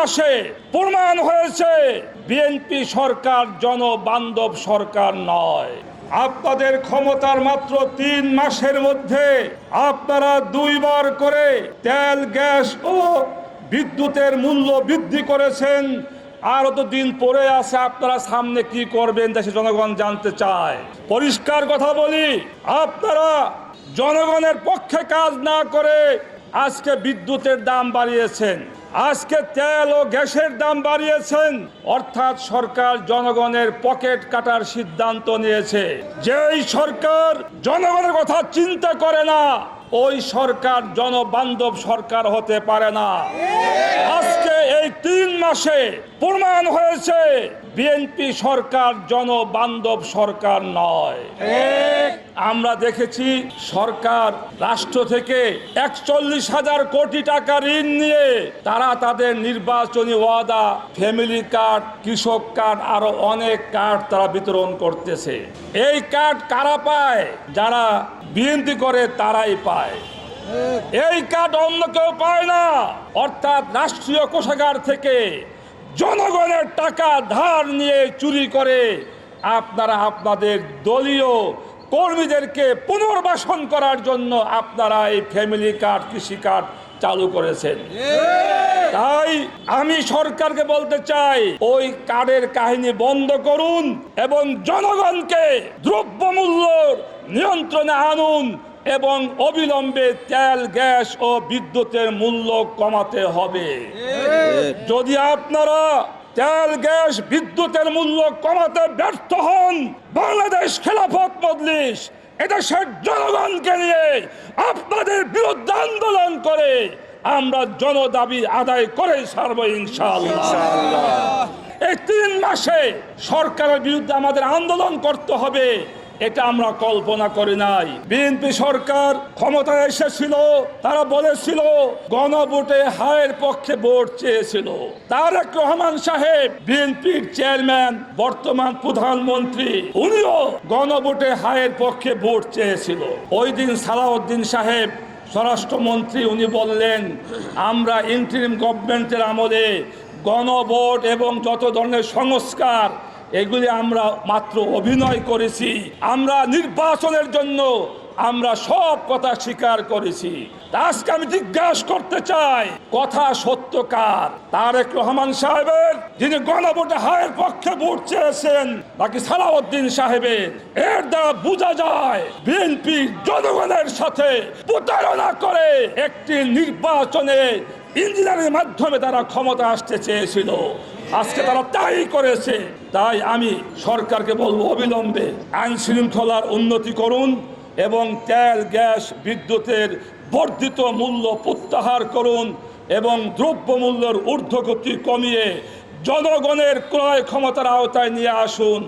মাসে প্রমাণ হয়েছে বিএনপি সরকার জনবান্ধব সরকার নয়। আপনাদের ক্ষমতার মাত্র 3 মাসের মধ্যে আপনারা 2 বার করে তেল, গ্যাস ও বিদ্যুতের মূল্য বৃদ্ধি করেছেন। আরো তো দিন পরে আছে, আপনারা সামনে কি করবেন দেশের জনগণ জানতে চায়। পরিষ্কার কথা বলি, আপনারা জনগণের পক্ষে কাজ না করে আজকে বিদ্যুতের দাম বাড়িয়েছেন, আজকে তেল ও গ্যাসের দাম বাড়িয়েছেন। অর্থাৎ সরকার জনগণের পকেট কাটার সিদ্ধান্ত নিয়েছে। যেই সরকার জনগণের কথা চিন্তা করে না, ওই সরকার জনবান্ধব সরকার হতে পারে না। আজকে এই 3 মাসে প্রমাণ হয়েছে বিএনপি সরকার জনবান্ধব সরকার নয়। আমরা দেখেছি সরকার রাষ্ট্র থেকে 41,000 কোটি টাকা ঋণ নিয়ে তারা তাদের নির্বাচনী ওয়াদা, ফ্যামিলি কার্ড, কৃষক কার্ড, আরো অনেক কার্ড তারা বিতরণ করতেছে। এই কার্ড কারা পায়? যারা বিএনপি করে তারাই পায়। এই কার্ড অন্য কেউ পায় না। অর্থাৎ রাষ্ট্রীয় কোষাগার থেকে জনগণের টাকা ধার নিয়ে চুরি করে আপনারা আপনাদের দলীয় কর্মীদেরকে পুনর্বাসন করার জন্য আপনারা এই ফ্যামিলি কার্ড, কৃষি কার্ড চালু করেছেন। তাই আমি সরকারকে বলতে চাই, ওই কার্ডের কাহিনী বন্ধ করুন এবং জনগণকে দ্রব্যমূল্য নিয়ন্ত্রণে আনুন এবং অবিলম্বে তেল, গ্যাস ও বিদ্যুতের মূল্য কমাতে হবে। যদি আপনারা তেল, গ্যাস, বিদ্যুতের মূল্য কমাতে ব্যর্থ হন, বাংলাদেশ খেলাফত মজলিস এদেশের জনগণকে নিয়ে আপনাদের বিরুদ্ধে আন্দোলন করে আমরা জনদাবি আদায় করে ছাড়বো ইনশাআল্লাহ। এই 3 মাসে সরকারের বিরুদ্ধে আমাদের আন্দোলন করতে হবে, এটা আমরা কল্পনা করি নাই। বিএনপি সরকার ক্ষমতায় এসেছিল, তারা বলেছিল গণভোটে হায়ের পক্ষে ভোট চেয়েছিল। তারেক রহমান সাহেব বিএনপির চেয়ারম্যান, বর্তমান প্রধানমন্ত্রী, উনিও গণভোটে হায়ের পক্ষে ভোট চেয়েছিল। ওই দিন সালাউদ্দিন সাহেব স্বরাষ্ট্রমন্ত্রী, উনি বললেন আমরা ইন্টারিম গভর্নমেন্টের আমলে গণভোট এবং যত ধরনের সংস্কার এগুলি আমরা মাত্র অভিনয় করেছি, আমরা নির্বাচনের জন্য আমরা সব কথা স্বীকার করেছি। আজকে আমি জিজ্ঞাসা করতে চাই, কথা সত্য কার? তারেক রহমান সাহেবের, যিনি গণভোটে হায়ের পক্ষে ভোট চেয়েছেন, নাকি সালাউদ্দিন সাহেবের? এর দ্বারা বোঝা যায় বিএনপি জনগণের সাথে প্রতারণা করে একটি নির্বাচনে ইঞ্জিনিয়ারিং মাধ্যমে তারা ক্ষমতা আসতে চেয়েছিল। আজকে তারা তাই করেছে। তাই আমি সরকারকে বলবো, অবিলম্বে আইন শৃঙ্খলার উন্নতি করুন এবং তেল, গ্যাস, বিদ্যুতের বর্ধিত মূল্য প্রত্যাহার করুন এবং দ্রব্যমূল্যের ঊর্ধ্বগতি কমিয়ে জনগণের ক্রয় ক্ষমতার আওতায় নিয়ে আসুন।